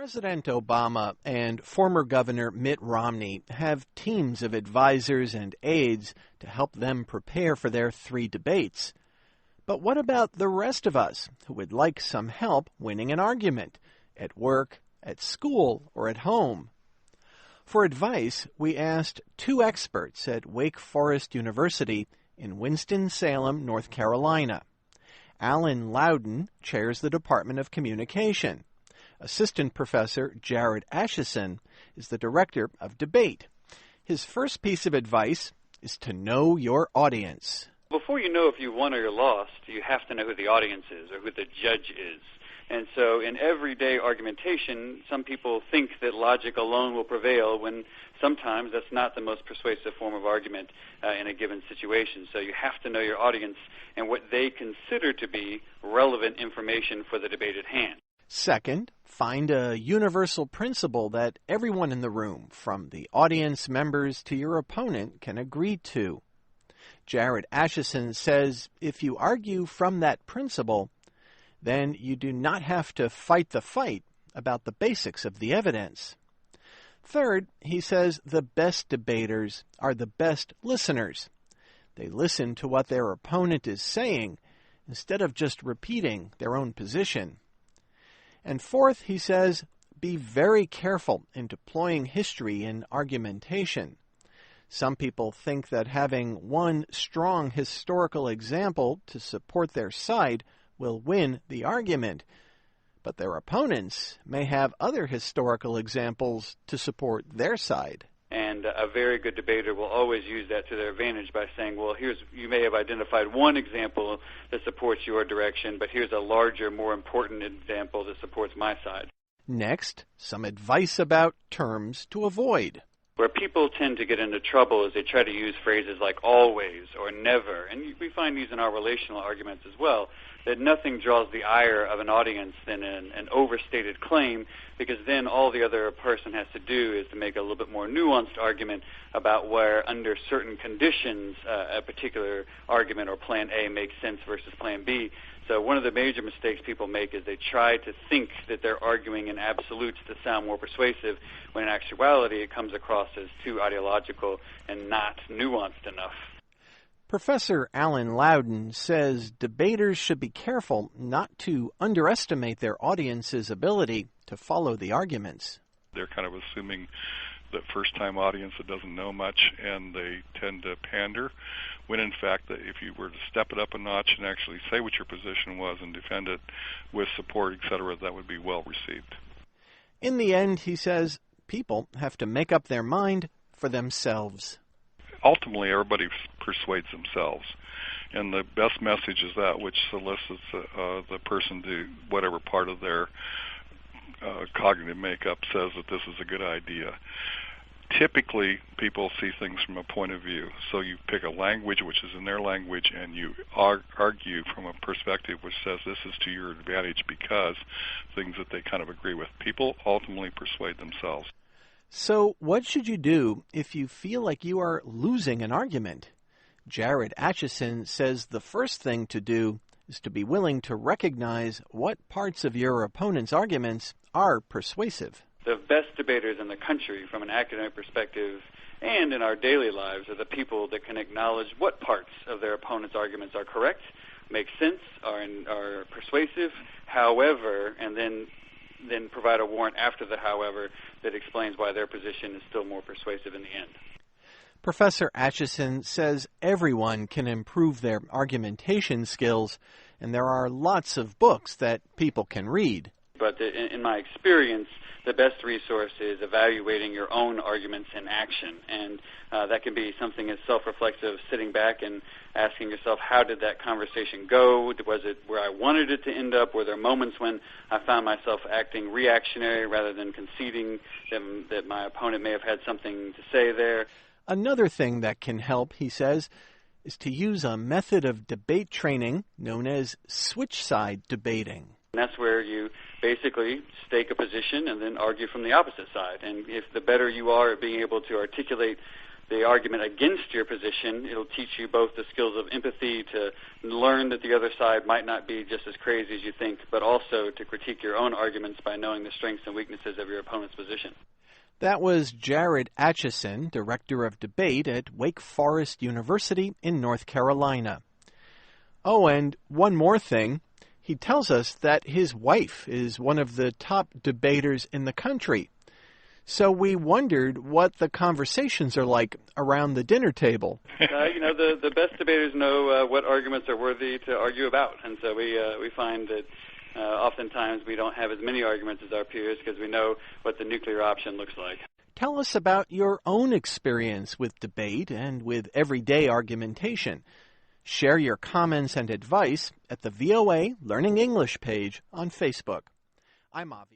President Obama and former Governor Mitt Romney have teams of advisors and aides to help them prepare for their 3 debates. But what about the rest of us who would like some help winning an argument at work, at school, or at home? For advice, we asked 2 experts at Wake Forest University in Winston-Salem, North Carolina. Alan Loudon chairs the Department of Communication. Assistant Professor Jared Acheson is the Director of Debate. His first piece of advice is to know your audience. Before you know if you won or you're lost, you have to know who the audience is or who the judge is. And so in everyday argumentation, some people think that logic alone will prevail when sometimes that's not the most persuasive form of argument in a given situation. So you have to know your audience and what they consider to be relevant information for the debate at hand. Second, find a universal principle that everyone in the room, from the audience members to your opponent, can agree to. Jared Acheson says if you argue from that principle, then you do not have to fight the fight about the basics of the evidence. Third, he says the best debaters are the best listeners. They listen to what their opponent is saying instead of just repeating their own position. And fourth, he says, be very careful in deploying history in argumentation. Some people think that having one strong historical example to support their side will win the argument, but their opponents may have other historical examples to support their side. And a very good debater will always use that to their advantage by saying, well, you may have identified one example that supports your direction, but here's a larger, more important example that supports my side. Next, some advice about terms to avoid. Where people tend to get into trouble is they try to use phrases like always or never, and we find these in our relational arguments as well, that nothing draws the ire of an audience than an overstated claim, because then all the other person has to do is to make a little bit more nuanced argument about where under certain conditions a particular argument or plan A makes sense versus plan B. So one of the major mistakes people make is they try to think that they're arguing in absolutes to sound more persuasive, when in actuality it comes across as too ideological and not nuanced enough. Professor Alan Loudon says debaters should be careful not to underestimate their audience's ability to follow the arguments. They're kind of assuming that first-time audience that doesn't know much, and they tend to pander, when in fact that if you were to step it up a notch and actually say what your position was and defend it with support, etc., that would be well received. In the end, he says, people have to make up their mind for themselves. Ultimately, everybody persuades themselves, and the best message is that which solicits the person to whatever part of their cognitive makeup says that this is a good idea. Typically, people see things from a point of view. So you pick a language which is in their language, and you argue from a perspective which says this is to your advantage because things that they kind of agree with. People ultimately persuade themselves. So what should you do if you feel like you are losing an argument? Jared Acheson says the first thing to do is to be willing to recognize what parts of your opponent's arguments are persuasive. The best debaters in the country from an academic perspective and in our daily lives are the people that can acknowledge what parts of their opponent's arguments are correct, make sense, are persuasive, however, and then provide a warrant after the however that explains why their position is still more persuasive in the end. Professor Acheson says everyone can improve their argumentation skills, and there are lots of books that people can read. But in my experience, the best resource is evaluating your own arguments in action. And that can be something as self-reflexive, sitting back and asking yourself, how did that conversation go? Was it where I wanted it to end up? Were there moments when I found myself acting reactionary rather than conceding that my opponent may have had something to say there? Another thing that can help, he says, is to use a method of debate training known as switch-side debating. And that's where you basically stake a position and then argue from the opposite side. And if the better you are at being able to articulate the argument against your position. It'll teach you both the skills of empathy to learn that the other side might not be just as crazy as you think, but also to critique your own arguments by knowing the strengths and weaknesses of your opponent's position. That was Jared Acheson, Director of Debate at Wake Forest University in North Carolina. Oh, and one more thing. He tells us that his wife is one of the top debaters in the country. So we wondered what the conversations are like around the dinner table. The best debaters know what arguments are worthy to argue about. And so we find that oftentimes we don't have as many arguments as our peers because we know what the nuclear option looks like. Tell us about your own experience with debate and with everyday argumentation. Share your comments and advice at the VOA Learning English page on Facebook. I'm Avi.